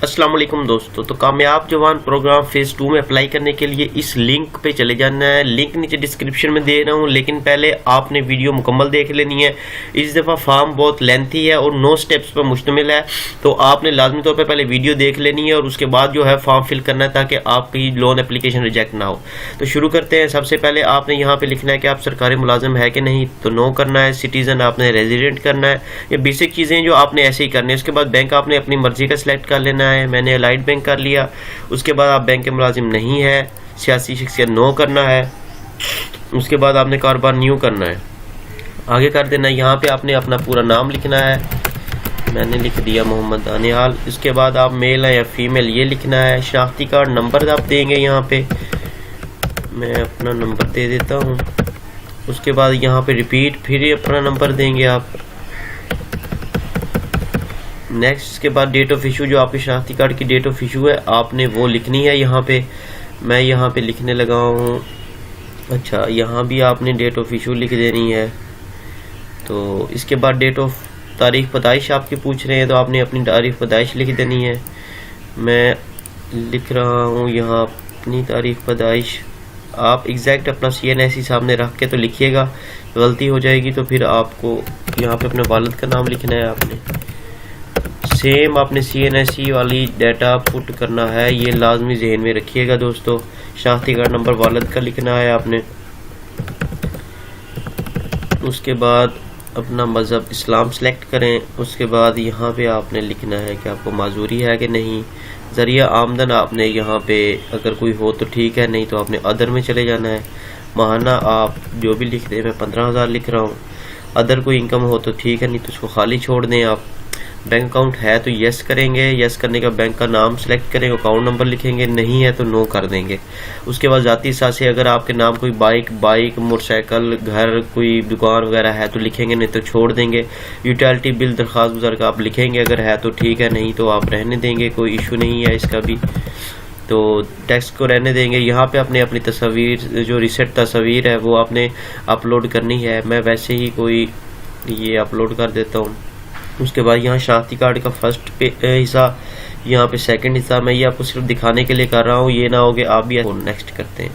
अस्सलाम वालेकुम दोस्तों। तो कामयाब जवान प्रोग्राम फेज़ 2 में अप्लाई करने के लिए इस लिंक पे चले जाना है। लिंक नीचे डिस्क्रिप्शन में दे रहा हूँ, लेकिन पहले आपने वीडियो मुकम्मल देख लेनी है। इस दफ़ा फॉर्म बहुत लेंथी है और 9 स्टेप्स पर मुश्तमिल है, तो आपने लाजमी तौर पर पहले वीडियो देख लेनी है और उसके बाद जो है फॉर्म फिल करना है, ताकि आपकी लोन एप्लीकेशन रिजेक्ट ना हो। तो शुरू करते हैं। सबसे पहले आपने यहाँ पर लिखना है कि आप सरकारी मुलाजिम है कि नहीं, तो नो करना है। सिटीज़न आपने रेजिडेंट करना है। ये बेसिक चीज़ें जो आपने ऐसे ही करनी है। उसके बाद बैंक आपने अपनी मर्जी का सिलेक्ट कर लेना है। मैंने अलाइड बैंक कर लिया। उसके बाद आप बैंक के मुलाजिम नहीं है, सियासी शख्सियत नो करना है। उसके बाद आपने कारोबार न्यू करना है, आगे कर देना है। यहाँ पे आपने अपना पूरा नाम लिखना है। मैंने लिख दिया मोहम्मद दानियाल। इसके बाद आप मेल है या फीमेल ये लिखना है। शनाख्ती कार्ड नंबर आप देंगे। यहाँ पे मैं अपना नंबर दे देता हूँ। उसके बाद यहाँ पे रिपीट फिर अपना नंबर देंगे आप। नेक्स्ट के बाद डेट ऑफ इशू, जो आपके शनाख्ती कार्ड की डेट ऑफ इशू है आपने वो लिखनी है। यहाँ पे मैं यहाँ पे लिखने लगा हूँ। अच्छा, यहाँ भी आपने डेट ऑफ इशू लिख देनी है। तो इसके बाद डेट ऑफ तारीख पैदाइश आपकी पूछ रहे हैं, तो आपने अपनी तारीख पैदाइश लिख देनी है। मैं लिख रहा हूँ यहाँ अपनी तारीख पैदाइश। आप एग्जैक्ट अपना CNSE सामने रख के तो लिखिएगा, गलती हो जाएगी तो फिर आपको यहाँ पे अपने वालिद का नाम लिखना है। आपने सेम आपने CNSE वाली डाटा पुट करना है, ये लाजमी जहन में रखिएगा दोस्तों। शनाख्ती कार्ड नंबर वालिद का लिखना है आपने। उसके बाद अपना मज़हब इस्लाम सेलेक्ट करें। उसके बाद यहाँ पे आपने लिखना है कि आपको माजूरी है कि नहीं। ज़रिया आमदन आपने यहाँ पे अगर कोई हो तो ठीक है, नहीं तो आपने अदर में चले जाना है। माहाना आप जो भी लिख दें, मैं 15,000 लिख रहा हूँ। अदर कोई इनकम हो तो ठीक है, नहीं तो उसको खाली छोड़ दें आप। बैंक अकाउंट है तो यस करेंगे। यस करने का बैंक का नाम सेलेक्ट करेंगे, अकाउंट नंबर लिखेंगे। नहीं है तो नो कर देंगे। उसके बाद ज़ाती हिसाब से अगर आपके नाम कोई बाइक मोटरसाइकिल घर कोई दुकान वगैरह है तो लिखेंगे, नहीं तो छोड़ देंगे। यूटिलिटी बिल दरख्वास्त गुजार का आप लिखेंगे, अगर है तो ठीक है, नहीं तो आप रहने देंगे, कोई इशू नहीं है इसका भी। तो टैक्स को रहने देंगे। यहाँ पे अपने अपनी तस्वीर जो रिसेंट तस्वीर है वो आपने अपलोड करनी है। मैं वैसे ही कोई ये अपलोड कर देता हूँ। उसके बाद यहाँ शनाख्ती कार्ड का फर्स्ट हिस्सा, यहाँ पे सेकंड हिस्सा, मैं ये आपको सिर्फ दिखाने के लिए कर रहा हूँ, ये ना हो कि आप भी नेक्स्ट करते हैं।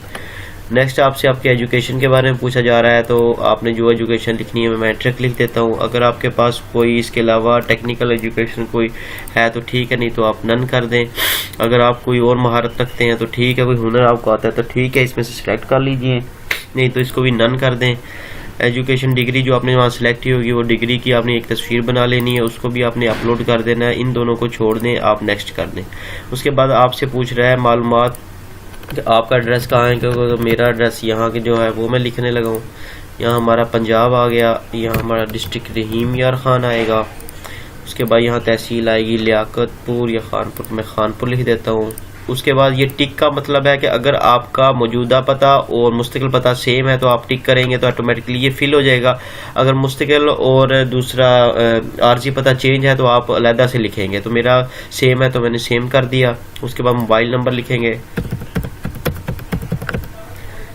नेक्स्ट आपसे आपके एजुकेशन के बारे में पूछा जा रहा है, तो आपने जो एजुकेशन लिखनी है मैं मैट्रिक लिख देता हूँ। अगर आपके पास कोई इसके अलावा टेक्निकल एजुकेशन कोई है तो ठीक है, नहीं तो आप नन कर दें। अगर आप कोई और महारत रखते हैं तो ठीक है, कोई हुनर आपको आता है तो ठीक है, इसमें से सिलेक्ट कर लीजिए, नहीं तो इसको भी नन कर दें। एजुकेशन डिग्री जो आपने वहाँ सेलेक्ट की होगी वो डिग्री की आपने एक तस्वीर बना लेनी है, उसको भी आपने अपलोड कर देना है। इन दोनों को छोड़ दें, आप नेक्स्ट कर दें। उसके बाद आपसे पूछ रहा है मालूमात आपका एड्रेस कहाँ है, क्योंकि मेरा एड्रेस यहाँ के जो है वो मैं लिखने लगा हूँ। यहाँ हमारा पंजाब आ गया, यहाँ हमारा डिस्ट्रिक्ट रहीम यार खान आएगा। उसके बाद यहाँ तहसील आएगी लियाकतपुर या खानपुर, मैं खानपुर लिख देता हूँ। उसके बाद ये टिक का मतलब है कि अगर आपका मौजूदा पता और मुस्तकिल पता सेम है तो आप टिक करेंगे तो ऑटोमेटिकली ये फिल हो जाएगा। अगर मुस्तकिल और दूसरा आरजी पता चेंज है तो आप अलहदा से लिखेंगे। तो मेरा सेम है तो मैंने सेम कर दिया। उसके बाद मोबाइल नंबर लिखेंगे।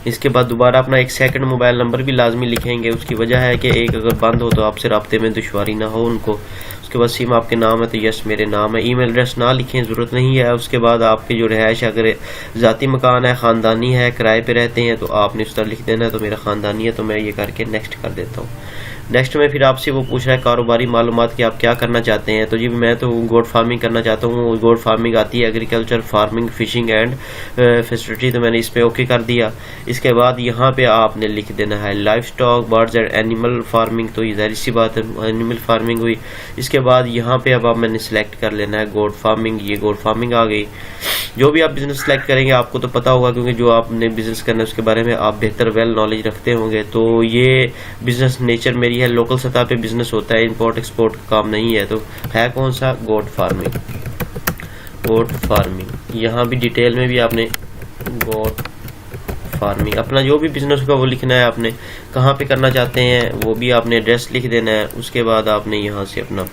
इसके बाद दोबारा अपना एक सेकंड मोबाइल नंबर भी लाजमी लिखेंगे। उसकी वजह है कि एक अगर बंद हो तो आपसे रब्ते में दुश्वारी ना हो उनको। उसके बाद सिम आपके नाम है तो यस मेरे नाम है। ईमेल एड्रेस ना लिखें, ज़रूरत नहीं है। उसके बाद आपकी जो रिहाइश अगर ज़ाती मकान है, ख़ानदानी है, किराए पे रहते हैं तो आपने उस तरह लिख देना है। तो मेरा ख़ानदानी है तो मैं ये करके नेक्स्ट कर देता हूँ। नेक्स्ट में फिर आपसे वो पूछ रहा है कारोबारी मालूमात कि आप क्या करना चाहते हैं। तो जी मैं तो गोट फार्मिंग करना चाहता हूँ। गोट फार्मिंग आती है, agriculture farming fishing and facility, तो मैंने इस पर ओके कर दिया। इसके बाद यहाँ पे आपने लिख देना है life stock birds and animal farming, तो ये ज़ाहिर सी बात है एनिमल फार्मिंग हुई। इसके बाद यहाँ पे अब मैंने सेलेक्ट कर लेना है गोट फार्मिंग, ये गोट फार्मिंग आ गई। जो भी आप बिज़नेस सेलेक्ट करेंगे आपको तो पता होगा, क्योंकि जो आपने बिज़नेस करना है उसके बारे में आप बेहतर वेल नॉलेज रखते होंगे। तो ये बिज़नेस नेचर मेरी है, लोकल सतह पे बिज़नेस होता है, इंपोर्ट एक्सपोर्ट का काम नहीं है। तो है कौन सा, गोट फार्मिंग। गोट फार्मिंग यहाँ भी डिटेल में भी आपने गोट फार्मिंग अपना जो भी बिज़नेस होगा वो लिखना है। आपने कहाँ पे करना चाहते हैं वो भी आपने एड्रेस लिख देना है। उसके बाद आपने यहाँ से अपना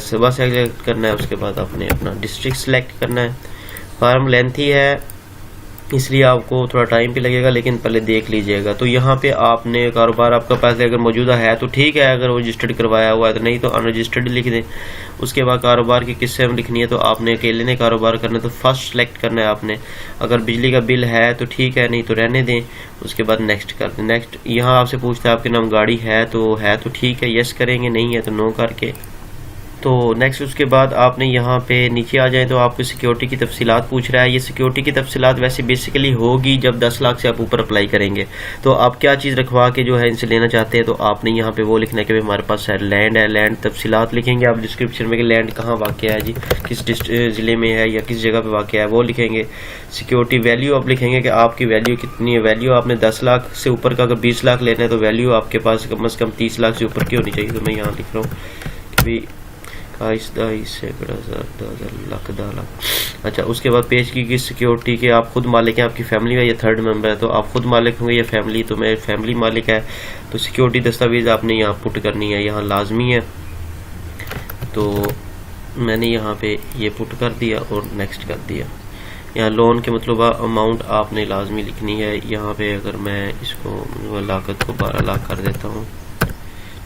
सुबह सेलेक्ट करना है। उसके बाद आपने अपना डिस्ट्रिक्ट सेलेक्ट करना है। फार्म लेंथी है इसलिए आपको थोड़ा टाइम भी लगेगा, लेकिन पहले देख लीजिएगा। तो यहाँ पे आपने कारोबार आपका पहले अगर मौजूदा है तो ठीक है, अगर रजिस्टर्ड करवाया हुआ है तो, नहीं तो अनरजिस्टर्ड लिख दें। उसके बाद कारोबार की किस्से में लिखनी है, तो आपने अकेले ने कारोबार करना है तो फर्स्ट सेलेक्ट करना है आपने। अगर बिजली का बिल है तो ठीक है, नहीं तो रहने दें। उसके बाद नेक्स्ट कर दें। नेक्स्ट यहाँ आपसे पूछता है आपके नाम गाड़ी है तो ठीक है, यस करेंगे, नहीं है तो नो करके। तो नेक्स्ट उसके बाद आपने यहाँ पे नीचे आ जाए तो आपको सिक्योरिटी की तफसीलात पूछ रहा है। ये सिक्योरिटी की तफसीलात वैसे बेसिकली होगी जब 10 लाख से आप ऊपर अप्लाई करेंगे। तो आप क्या चीज़ रखवा के जो है इनसे लेना चाहते हैं, तो आपने यहाँ पे वो लिखना है कि भाई हमारे पास है लैंड तफसीलात लिखेंगे आप डिस्क्रिप्शन में कि लैंड कहाँ वाक़ है जी, किस ज़िले में है या किस जगह पर वाक़ है, वो लिखेंगे। सिक्योरिटी वैल्यू आप लिखेंगे कि आपकी वैल्यू कितनी है। वैल्यू आपने 10 लाख से ऊपर का, अगर 20 लाख लेना है तो वैल्यू आपके पास कम से कम 30 लाख से ऊपर की होनी चाहिए। तो मैं यहाँ लिख रहा हूँ कि लाख। अच्छा, उसके बाद पेश की सिक्योरिटी के आप खुद मालिक हैं, आपकी फैमिली का या थर्ड मेंबर है, तो आप खुद मालिक होंगे या फैमिली, तो मैं फैमिली मालिक है। तो सिक्योरिटी दस्तावेज आपने यहाँ पुट करनी है, यहाँ लाजमी है। तो मैंने यहाँ पे ये पुट कर दिया और नेक्स्ट कर दिया। यहाँ लोन के मतलब अमाउंट आपने लाजमी लिखनी है। यहाँ पे अगर मैं इसको लागत को 12 लाख कर देता हूँ,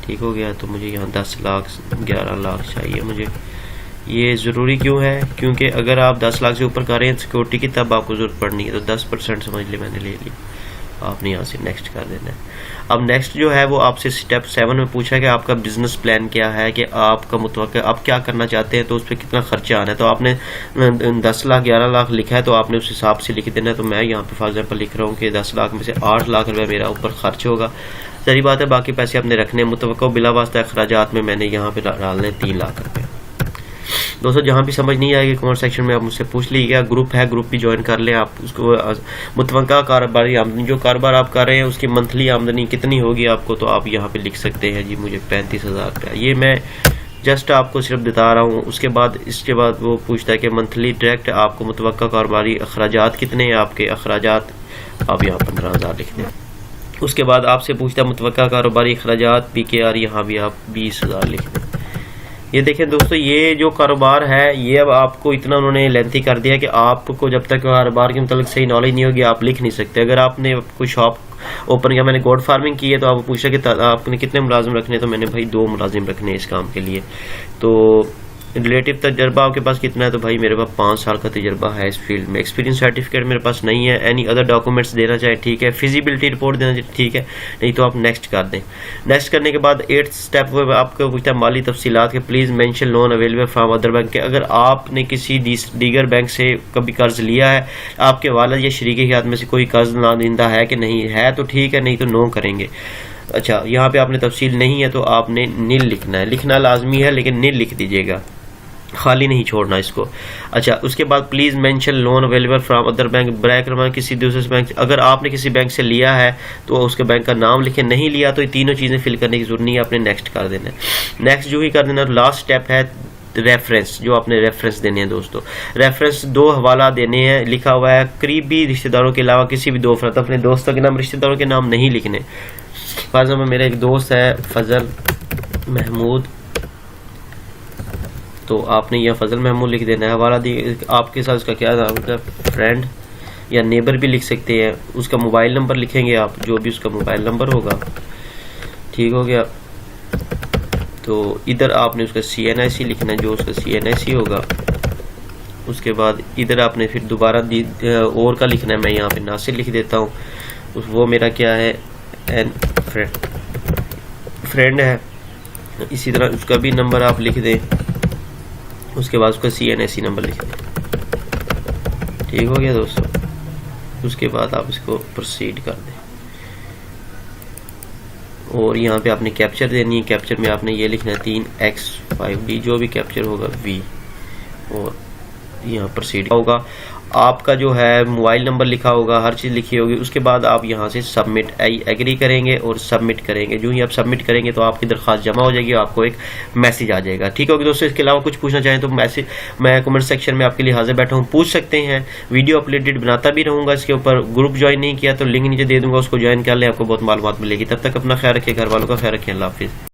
ठीक हो गया। तो मुझे यहाँ 10 लाख 11 लाख चाहिए मुझे। ये ज़रूरी क्यों है? क्योंकि अगर आप 10 लाख से ऊपर कर रहे हैं सिक्योरिटी की, तब आपको ज़रूरत पड़नी है। तो 10% समझ ले मैंने ले ली। आपने यहाँ से नेक्स्ट कर देना है। अब नेक्स्ट जो है वो आपसे स्टेप 7 में पूछा कि आपका बिजनेस प्लान क्या है, कि आपका मुतवक्किल आप क्या करना चाहते हैं, तो उस पर कितना खर्चा आना है। तो आपने 10 लाख 11 लाख लिखा है, तो आपने उस हिसाब से लिख देना है। तो मैं यहाँ पे फॉर एग्जाम्पल लिख रहा हूँ कि 10 लाख में से 8 लाख रुपये मेरा ऊपर खर्च होगा। सही बात है, बाकी पैसे आपने रखने मुतवक्किल बिला वास्ता अखराजात में मैंने यहाँ पे डालने 3 लाख रुपये। दोस्तों जहाँ भी समझ नहीं आएगी कमेंट सेक्शन में आप मुझसे पूछ लीजिएगा। ग्रुप है, ग्रुप भी ज्वाइन कर लें आप। उसको मुतवक्किल कारोबारी आमदनी, जो कारोबार आप कर रहे हैं उसकी मंथली आमदनी कितनी होगी आपको, तो आप यहाँ पे लिख सकते हैं जी मुझे 35,000 रुपया। ये मैं जस्ट आपको सिर्फ बता रहा हूँ। उसके बाद इसके बाद वो पूछता है कि मंथली डायरेक्ट आपको मुतवक्किल कारोबारी अखराजात कितने हैं आपके अखराजात, आप यहाँ 15,000 लिख दें। उसके बाद आपसे पूछता है मुतवक्किल कारोबारी अखराजात PKR, यहाँ भी आप 20,000 लिख दें। ये देखें दोस्तों, ये जो कारोबार है ये अब आपको इतना उन्होंने लेंथी कर दिया कि आपको जब तक कारोबार के मतलब सही नॉलेज नहीं होगी आप लिख नहीं सकते। अगर आपने कोई शॉप ओपन किया, मैंने गोट फार्मिंग की है, तो आपको पूछा कि आपने कितने मुलाजिम रखने, तो मैंने भाई 2 मुलाजिम रखने हैं इस काम के लिए। तो रिलेटिव तजर्बा आपके पास कितना है, तो भाई मेरे पास 5 साल का तजर्बा है इस फील्ड में। एक्सपीरियंस सर्टिफिकेट मेरे पास नहीं है। एनी अदर डॉक्यूमेंट्स देना चाहे ठीक है, फिजिबिलिटी रिपोर्ट देना चाहे ठीक है, नहीं तो आप नेक्स्ट कर दें। नेक्स्ट करने के बाद 8th स्टेप में आपको पूछता है माली तफसीलात के, please mention loan available from other bank के। अगर आपने किसी दीगर बैंक से कभी कर्ज लिया है, आपके वालिद या शरीक हयात में से कोई कर्ज नादिंदा है कि नहीं है, तो ठीक है, नहीं तो नो करेंगे। अच्छा, यहाँ पे आपने तफसील नहीं है तो आपने नील लिखना है। लिखना लाजमी है लेकिन नील लिख दीजिएगा, खाली नहीं छोड़ना इसको। अच्छा, उसके बाद please mention loan available from other bank, bracket में किसी दूसरे बैंक। अगर आपने किसी बैंक से लिया है तो उसके बैंक का नाम लिखें, नहीं लिया तो ये तीनों चीज़ें फिल करने की जरूरत नहीं है, आपने नेक्स्ट कर देना है। नेक्स्ट जो ही कर देना, लास्ट स्टेप है रेफरेंस, जो आपने रेफरेंस देने हैं दोस्तों। रेफरेंस 2 हवाला देने हैं, लिखा हुआ है करीबी रिश्तेदारों के अलावा किसी भी 2 अफराद, अपने दोस्तों के नाम रिश्तेदारों के नाम नहीं लिखने। फॉर एग्जाम्पल मेरा एक दोस्त है फजल महमूद, तो आपने यह फजल महमूद लिख देना है। हवाला दी आपके साथ उसका क्या नाम है, फ्रेंड या नेबर भी लिख सकते हैं। उसका मोबाइल नंबर लिखेंगे आप, जो भी उसका मोबाइल नंबर होगा, ठीक हो गया। तो इधर आपने उसका CNIC लिखना है, जो उसका CNIC होगा। उसके बाद इधर आपने फिर दोबारा और का लिखना है, मैं यहाँ पे नासिर लिख देता हूँ। वो मेरा क्या है, फ्रेंड है। इसी तरह उसका भी नंबर आप लिख दें। उसके बाद उसका CNIC नंबर लिख दें, ठीक हो गया दोस्तों। उसके बाद आप इसको प्रोसीड कर दें और यहाँ पे आपने कैप्चर देनी है। कैप्चर में आपने ये लिखना है 3x5d, जो भी कैप्चर होगा V, और यहाँ प्रोसीड होगा। आपका जो है मोबाइल नंबर लिखा होगा, हर चीज़ लिखी होगी। उसके बाद आप यहाँ से सबमिट एग्री करेंगे और सबमिट करेंगे। जो ही आप सबमिट करेंगे तो आपकी दरख्वास्त जमा हो जाएगी, आपको एक मैसेज आ जाएगा, ठीक होगी दोस्तों। इसके अलावा कुछ पूछना चाहें तो मैसेज मैं कमेंट सेक्शन में आपके लिए हाजिर बैठा हूँ, पूछ सकते हैं। वीडियो अपडेटेड बनाता भी रहूँगा इसके ऊपर। ग्रुप ज्वाइन नहीं किया तो लिंक नीचे दे दूँगा, उसको ज्वाइन कर लें, आपको बहुत मालूमात मिलेगी। तब तक अपना ख्याल रखिए, घर वालों का ख्याल रखिए। अल्लाह हाफिज़।